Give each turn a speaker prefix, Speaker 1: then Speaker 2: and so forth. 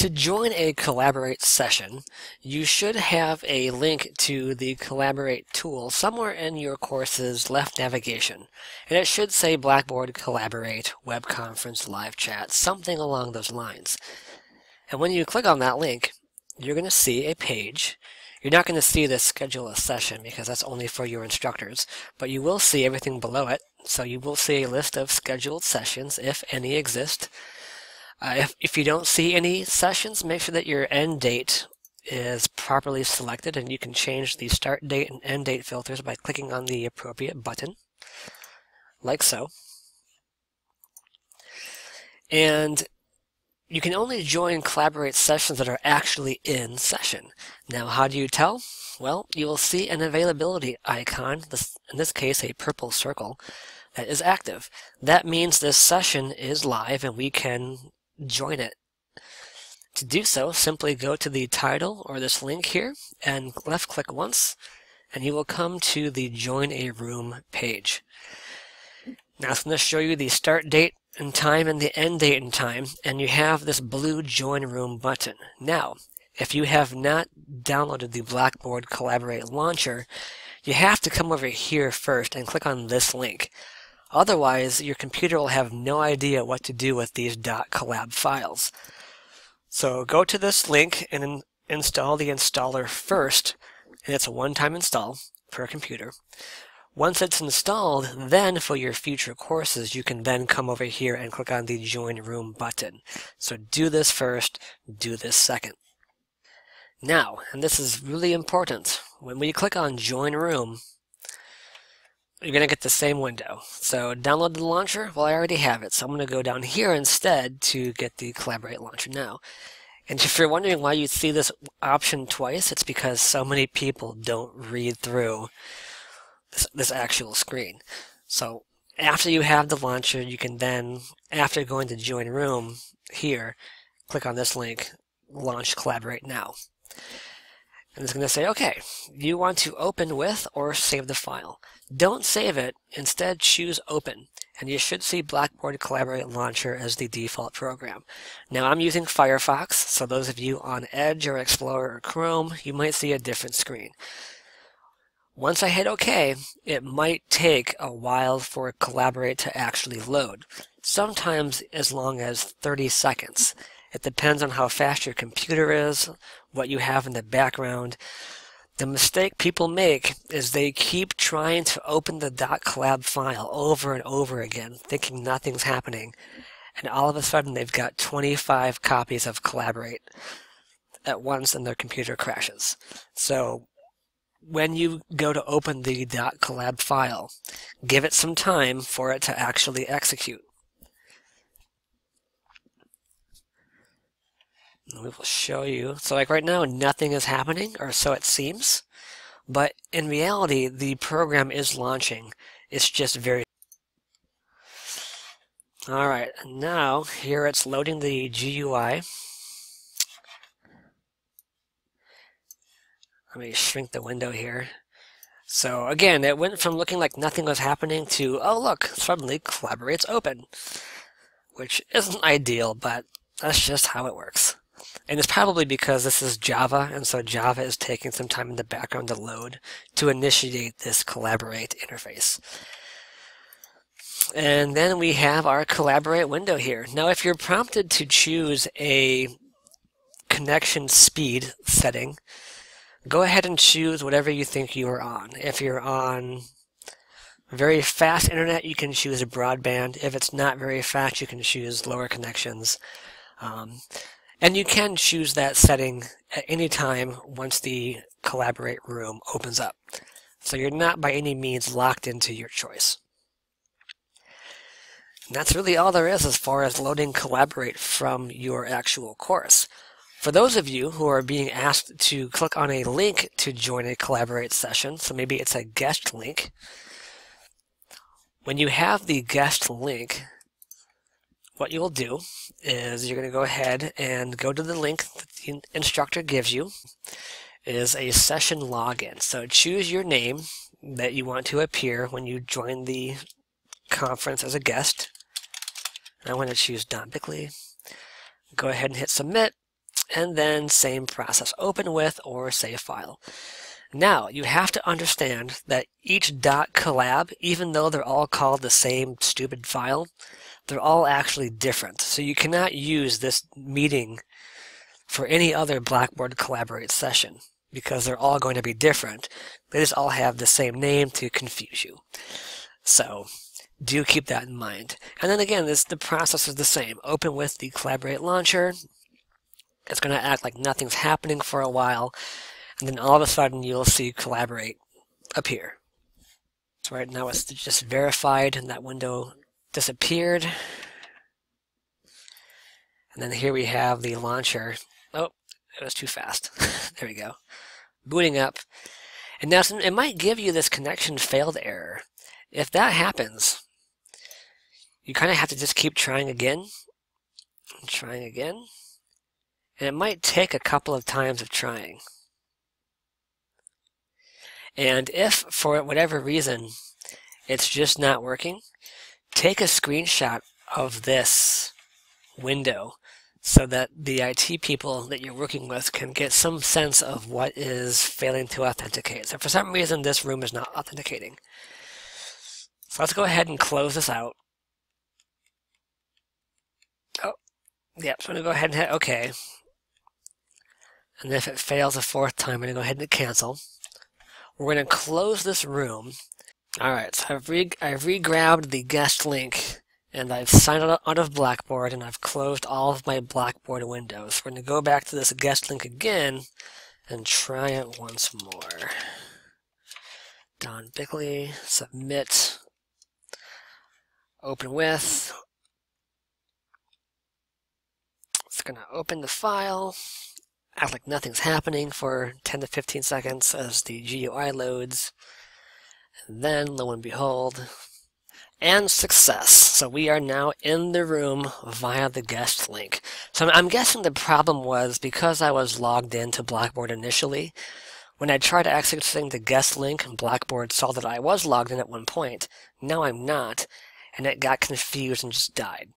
Speaker 1: To join a Collaborate session, you should have a link to the Collaborate tool somewhere in your course's left navigation, and it should say Blackboard Collaborate, Web Conference, Live Chat, something along those lines. And when you click on that link, you're going to see a page. You're not going to see the schedule a session because that's only for your instructors, but you will see everything below it. So you will see a list of scheduled sessions, if any exist. If you don't see any sessions, make sure that your end date is properly selected, and you can change the start date and end date filters by clicking on the appropriate button, like so. And you can only join Collaborate sessions that are actually in session. Now, how do you tell? Well, you will see an availability icon, in this case a purple circle, that is active. That means this session is live and we can join it. To do so, simply go to the title or this link here and left click once, and you will come to the Join a Room page. Now it's going to show you the start date and time and the end date and time, and you have this blue Join Room button. Now, if you have not downloaded the Blackboard Collaborate launcher, you have to come over here first and click on this link. Otherwise, your computer will have no idea what to do with these .collab files. So go to this link and install the installer first, and it's a one-time install per computer. Once it's installed, then for your future courses, you can then come over here and click on the Join Room button. So do this first, do this second. Now, and this is really important, when we click on Join Room, you're going to get the same window. So download the launcher. Well, I already have it, so I'm going to go down here instead to get the Collaborate launcher now. And if you're wondering why you see this option twice, it's because so many people don't read through this actual screen. So after you have the launcher, you can then, after going to Join Room here, click on this link, Launch Collaborate Now. And it's going to say, okay, you want to open with or save the file. Don't save it, instead choose Open, and you should see Blackboard Collaborate Launcher as the default program. Now I'm using Firefox, so those of you on Edge or Explorer or Chrome, you might see a different screen. Once I hit OK, it might take a while for Collaborate to actually load, sometimes as long as 30 seconds. It depends on how fast your computer is, what you have in the background. The mistake people make is they keep trying to open the .collab file over and over again, thinking nothing's happening, and all of a sudden they've got 25 copies of Collaborate at once and their computer crashes. So when you go to open the .collab file, give it some time for it to actually execute. We will show you. So like right now, nothing is happening, or so it seems. But in reality, the program is launching. It's just very... Alright, now here it's loading the GUI. Let me shrink the window here. So again, it went from looking like nothing was happening to, oh look, suddenly Collaborate's open. Which isn't ideal, but that's just how it works. And it's probably because this is Java, and so Java is taking some time in the background to load to initiate this Collaborate interface. And then we have our Collaborate window here. Now, if you're prompted to choose a connection speed setting, go ahead and choose whatever you think you are on. If you're on very fast internet, you can choose a broadband. If it's not very fast, you can choose lower connections. And you can choose that setting at any time once the Collaborate room opens up. So you're not by any means locked into your choice. And that's really all there is as far as loading Collaborate from your actual course. For those of you who are being asked to click on a link to join a Collaborate session, so maybe it's a guest link, when you have the guest link, what you will do is you're going to go ahead and go to the link that the instructor gives you, is a session login. So choose your name that you want to appear when you join the conference as a guest. I want to choose Don Bickley. Go ahead and hit submit, And then same process, open with or save file. Now, you have to understand that each .collab, even though they're all called the same stupid file, they're all actually different. So you cannot use this meeting for any other Blackboard Collaborate session because they're all going to be different. They just all have the same name to confuse you. So do keep that in mind. And then again, the process is the same. Open with the Collaborate launcher. It's going to act like nothing's happening for a while, and then all of a sudden you'll see Collaborate appear. So right now it's just verified and that window disappeared. And then here we have the launcher. Oh, it was too fast. There we go. Booting up. And now it might give you this connection failed error. If that happens, you kind of have to just keep trying again. And trying again. And it might take a couple of times of trying. And if, for whatever reason, it's just not working, take a screenshot of this window so that the IT people that you're working with can get some sense of what is failing to authenticate. So for some reason, this room is not authenticating. So let's go ahead and close this out. Oh, yeah, so I'm going to go ahead and hit OK. And if it fails a fourth time, I'm going to go ahead and cancel. We're going to close this room. Alright, so I've re-grabbed the guest link, and I've signed out of Blackboard, and I've closed all of my Blackboard windows. We're going to go back to this guest link again, and try it once more. Don Bickley, submit, open with. It's going to open the file. Act like nothing's happening for 10 to 15 seconds as the GUI loads. And then, lo and behold, and success. So we are now in the room via the guest link. So I'm guessing the problem was because I was logged into Blackboard initially. When I tried accessing the guest link, Blackboard saw that I was logged in at one point. Now I'm not, and it got confused and just died.